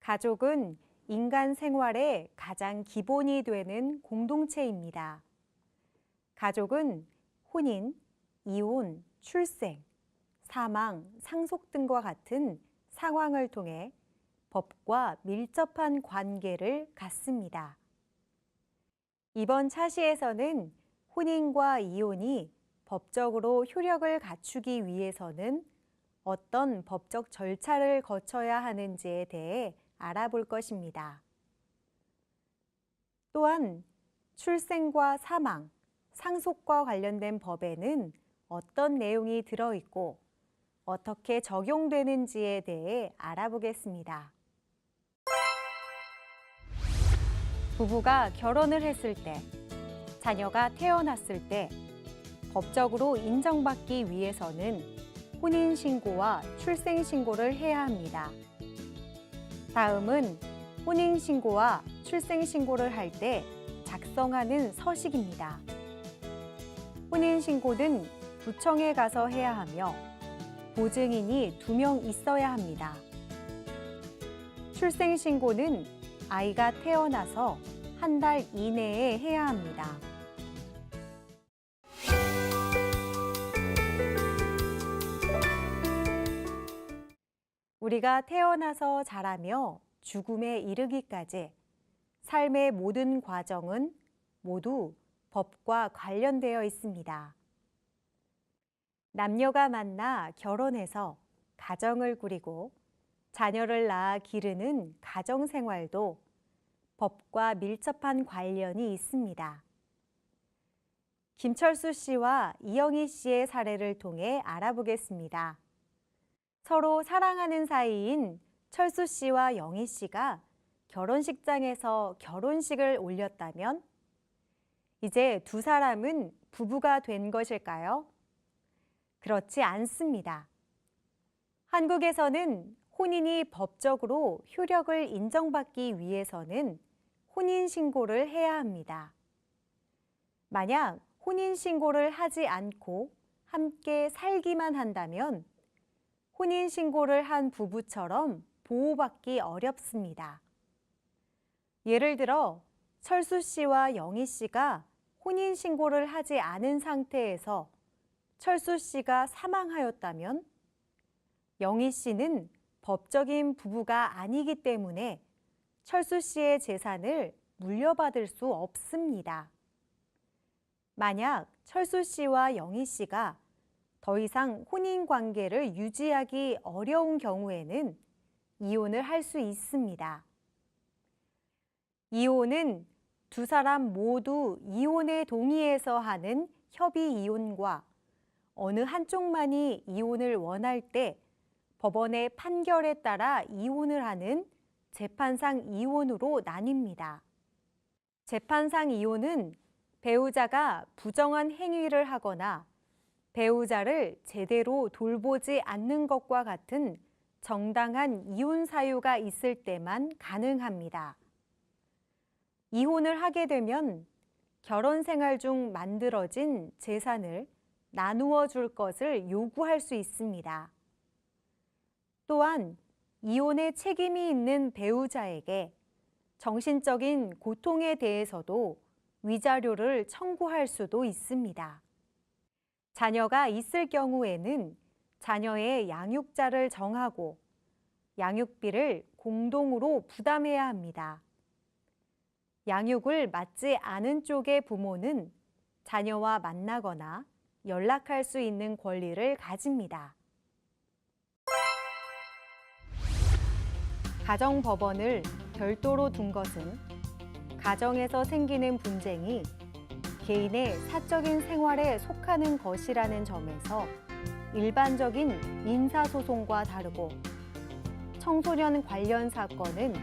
가족은 인간 생활의 가장 기본이 되는 공동체입니다. 가족은 혼인, 이혼, 출생, 사망, 상속 등과 같은 상황을 통해 법과 밀접한 관계를 갖습니다. 이번 차시에서는 혼인과 이혼이 법적으로 효력을 갖추기 위해서는 어떤 법적 절차를 거쳐야 하는지에 대해 알아볼 것입니다. 또한 출생과 사망, 상속과 관련된 법에는 어떤 내용이 들어있고 어떻게 적용되는지에 대해 알아보겠습니다. 부부가 결혼을 했을 때, 자녀가 태어났을 때 법적으로 인정받기 위해서는 혼인신고와 출생신고를 해야 합니다. 다음은 혼인신고와 출생신고를 할 때 작성하는 서식입니다. 혼인신고는 구청에 가서 해야 하며 보증인이 2명 있어야 합니다. 출생신고는 아이가 태어나서 1달 이내에 해야 합니다. 우리가 태어나서 자라며 죽음에 이르기까지 삶의 모든 과정은 모두 법과 관련되어 있습니다. 남녀가 만나 결혼해서 가정을 꾸리고 자녀를 낳아 기르는 가정생활도 법과 밀접한 관련이 있습니다. 김철수 씨와 이영희 씨의 사례를 통해 알아보겠습니다. 서로 사랑하는 사이인 철수 씨와 영희 씨가 결혼식장에서 결혼식을 올렸다면 이제 두 사람은 부부가 된 것일까요? 그렇지 않습니다. 한국에서는 혼인이 법적으로 효력을 인정받기 위해서는 혼인신고를 해야 합니다. 만약 혼인신고를 하지 않고 함께 살기만 한다면 혼인신고를 한 부부처럼 보호받기 어렵습니다. 예를 들어 철수 씨와 영희 씨가 혼인신고를 하지 않은 상태에서 철수 씨가 사망하였다면 영희 씨는 법적인 부부가 아니기 때문에 철수 씨의 재산을 물려받을 수 없습니다. 만약 철수 씨와 영희 씨가 더 이상 혼인 관계를 유지하기 어려운 경우에는 이혼을 할 수 있습니다. 이혼은 두 사람 모두 이혼에 동의해서 하는 협의 이혼과 어느 한쪽만이 이혼을 원할 때 법원의 판결에 따라 이혼을 하는 재판상 이혼으로 나뉩니다. 재판상 이혼은 배우자가 부정한 행위를 하거나 배우자를 제대로 돌보지 않는 것과 같은 정당한 이혼 사유가 있을 때만 가능합니다. 이혼을 하게 되면 결혼 생활 중 만들어진 재산을 나누어 줄 것을 요구할 수 있습니다. 또한 이혼의 책임이 있는 배우자에게 정신적인 고통에 대해서도 위자료를 청구할 수도 있습니다. 자녀가 있을 경우에는 자녀의 양육자를 정하고 양육비를 공동으로 부담해야 합니다. 양육을 맡지 않은 쪽의 부모는 자녀와 만나거나 연락할 수 있는 권리를 가집니다. 가정법원을 별도로 둔 것은 가정에서 생기는 분쟁이 개인의 사적인 생활에 속하는 것이라는 점에서 일반적인 민사소송과 다르고 청소년 관련 사건은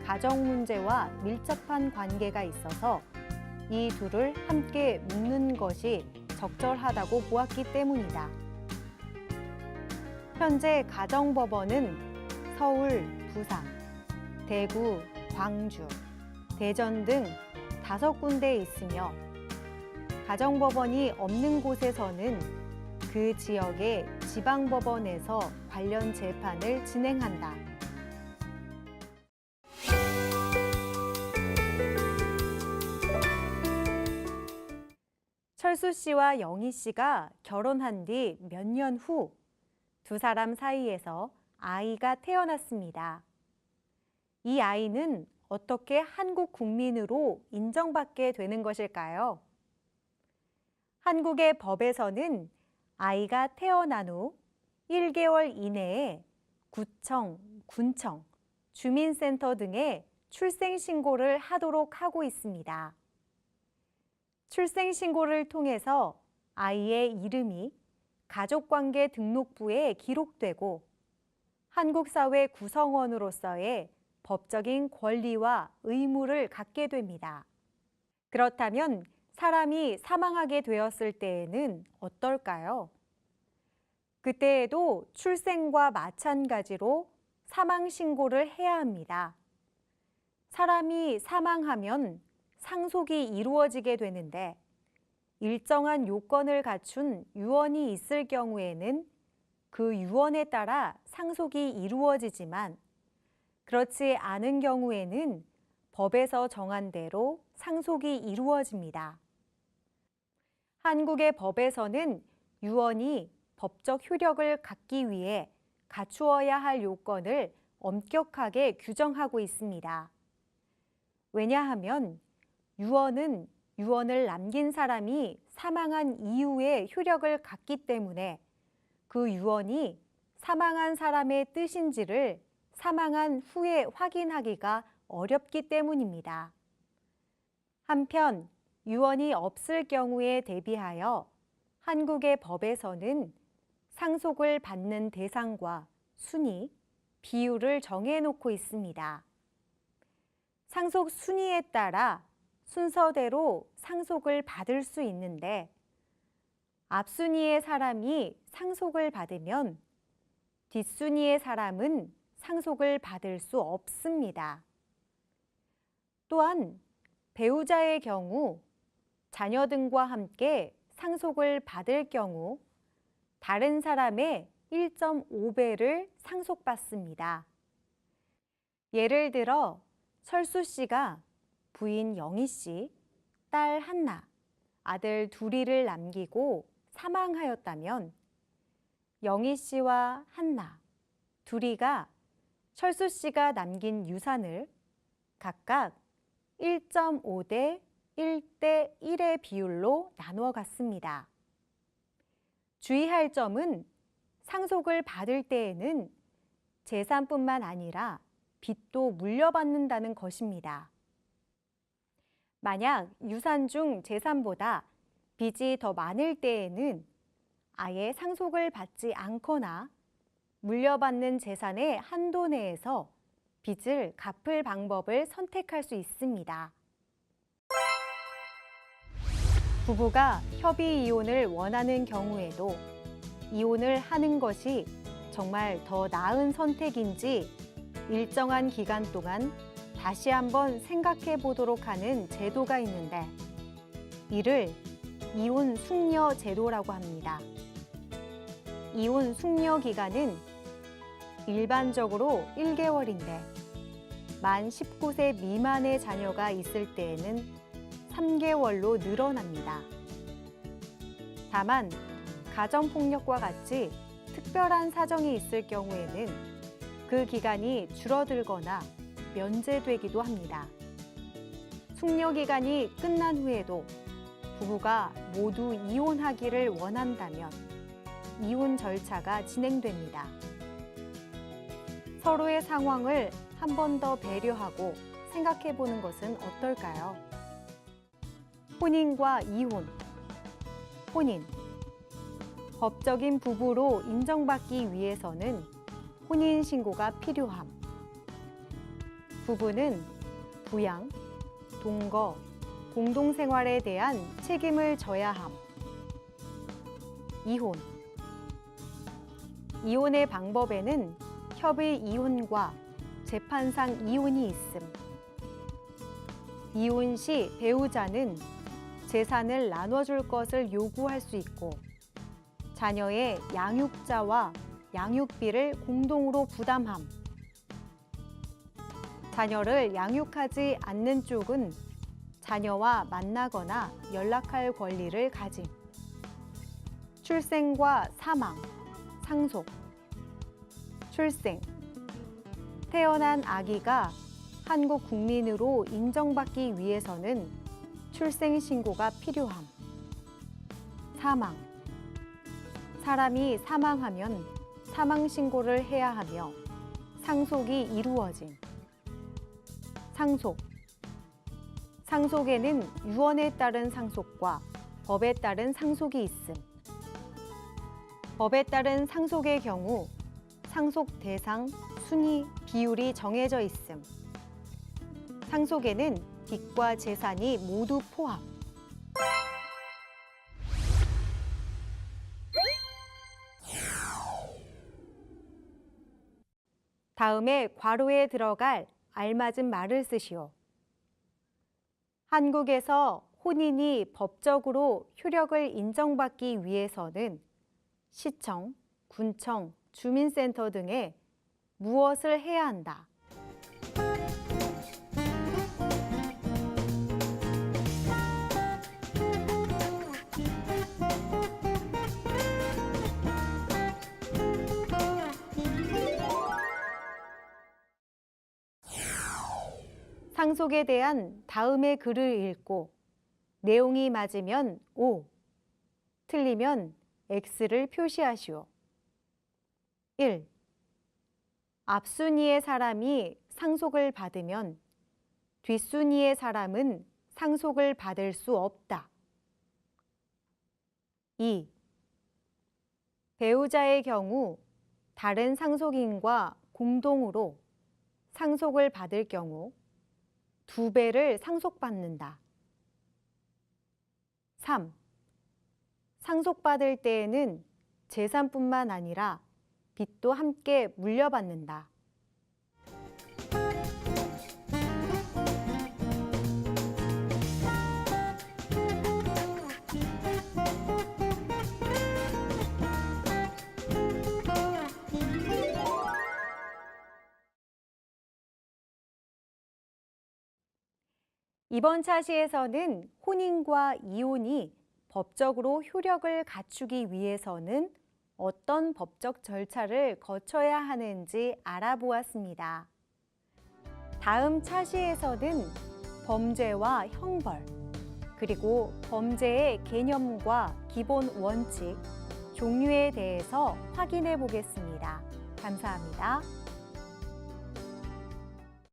가정 문제와 밀접한 관계가 있어서 이 둘을 함께 묶는 것이 적절하다고 보았기 때문이다. 현재 가정법원은 서울, 부산, 대구, 광주, 대전 등 5군데에 있으며 가정법원이 없는 곳에서는 그 지역의 지방법원에서 관련 재판을 진행한다. 철수 씨와 영희 씨가 결혼한 뒤 몇 년 후 두 사람 사이에서 아이가 태어났습니다. 이 아이는 어떻게 한국 국민으로 인정받게 되는 것일까요? 한국의 법에서는 아이가 태어난 후 1개월 이내에 구청, 군청, 주민센터 등에 출생신고를 하도록 하고 있습니다. 출생신고를 통해서 아이의 이름이 가족관계 등록부에 기록되고 한국 사회 구성원으로서의 법적인 권리와 의무를 갖게 됩니다. 그렇다면 사람이 사망하게 되었을 때에는 어떨까요? 그때에도 출생과 마찬가지로 사망신고를 해야 합니다. 사람이 사망하면 상속이 이루어지게 되는데 일정한 요건을 갖춘 유언이 있을 경우에는 그 유언에 따라 상속이 이루어지지만 그렇지 않은 경우에는 법에서 정한 대로 상속이 이루어집니다. 한국의 법에서는 유언이 법적 효력을 갖기 위해 갖추어야 할 요건을 엄격하게 규정하고 있습니다. 왜냐하면 유언은 유언을 남긴 사람이 사망한 이후에 효력을 갖기 때문에 그 유언이 사망한 사람의 뜻인지를 사망한 후에 확인하기가 어렵기 때문입니다. 한편 유언이 없을 경우에 대비하여 한국의 법에서는 상속을 받는 대상과 순위, 비율을 정해놓고 있습니다. 상속 순위에 따라 순서대로 상속을 받을 수 있는데 앞순위의 사람이 상속을 받으면 뒷순위의 사람은 상속을 받을 수 없습니다. 또한 배우자의 경우 자녀 등과 함께 상속을 받을 경우 다른 사람의 1.5배를 상속받습니다. 예를 들어 철수 씨가 부인 영희 씨, 딸 한나, 아들 둘이를 남기고 사망하였다면 영희 씨와 한나, 둘이가 철수 씨가 남긴 유산을 각각 1.5대 1대 1의 비율로 나누어 갔습니다. 주의할 점은 상속을 받을 때에는 재산뿐만 아니라 빚도 물려받는다는 것입니다. 만약 유산 중 재산보다 빚이 더 많을 때에는 아예 상속을 받지 않거나 물려받는 재산의 한도 내에서 빚을 갚을 방법을 선택할 수 있습니다. 부부가 협의 이혼을 원하는 경우에도 이혼을 하는 것이 정말 더 나은 선택인지 일정한 기간 동안 다시 한번 생각해 보도록 하는 제도가 있는데 이를 이혼 숙려 제도라고 합니다. 이혼 숙려 기간은 일반적으로 1개월인데 만 19세 미만의 자녀가 있을 때에는 3개월로 늘어납니다. 다만 가정폭력과 같이 특별한 사정이 있을 경우에는 그 기간이 줄어들거나 면제되기도 합니다. 숙려 기간이 끝난 후에도 부부가 모두 이혼하기를 원한다면 이혼 절차가 진행됩니다. 서로의 상황을 한 번 더 배려하고 생각해 보는 것은 어떨까요? 혼인과 이혼. 혼인. 법적인 부부로 인정받기 위해서는 혼인신고가 필요함. 부부는 부양, 동거, 공동생활에 대한 책임을 져야 함. 이혼. 이혼의 방법에는 협의 이혼과 재판상 이혼이 있음. 이혼 시 배우자는 재산을 나눠줄 것을 요구할 수 있고 자녀의 양육자와 양육비를 공동으로 부담함. 자녀를 양육하지 않는 쪽은 자녀와 만나거나 연락할 권리를 가짐. 출생과 사망, 상속. 출생. 태어난 아기가 한국 국민으로 인정받기 위해서는 출생 신고가 필요함. 사망. 사람이 사망하면 사망 신고를 해야 하며 상속이 이루어짐. 상속. 상속에는 유언에 따른 상속과 법에 따른 상속이 있음. 법에 따른 상속의 경우 상속 대상, 순위, 비율이 정해져 있음. 상속에는 빚과 재산이 모두 포함. 다음에 괄호에 들어갈 알맞은 말을 쓰시오. 한국에서 혼인이 법적으로 효력을 인정받기 위해서는 시청, 군청, 주민센터 등에 무엇을 해야 한다. 상속에 대한 다음의 글을 읽고 내용이 맞으면 O, 틀리면 X를 표시하시오. 1. 앞순위의 사람이 상속을 받으면 뒷순위의 사람은 상속을 받을 수 없다. 2. 배우자의 경우 다른 상속인과 공동으로 상속을 받을 경우 2배를 상속받는다. 3. 상속받을 때에는 재산뿐만 아니라 빚도 함께 물려받는다. 이번 차시에서는 혼인과 이혼이 법적으로 효력을 갖추기 위해서는 어떤 법적 절차를 거쳐야 하는지 알아보았습니다. 다음 차시에서는 범죄와 형벌, 그리고 범죄의 개념과 기본 원칙, 종류에 대해서 확인해 보겠습니다. 감사합니다.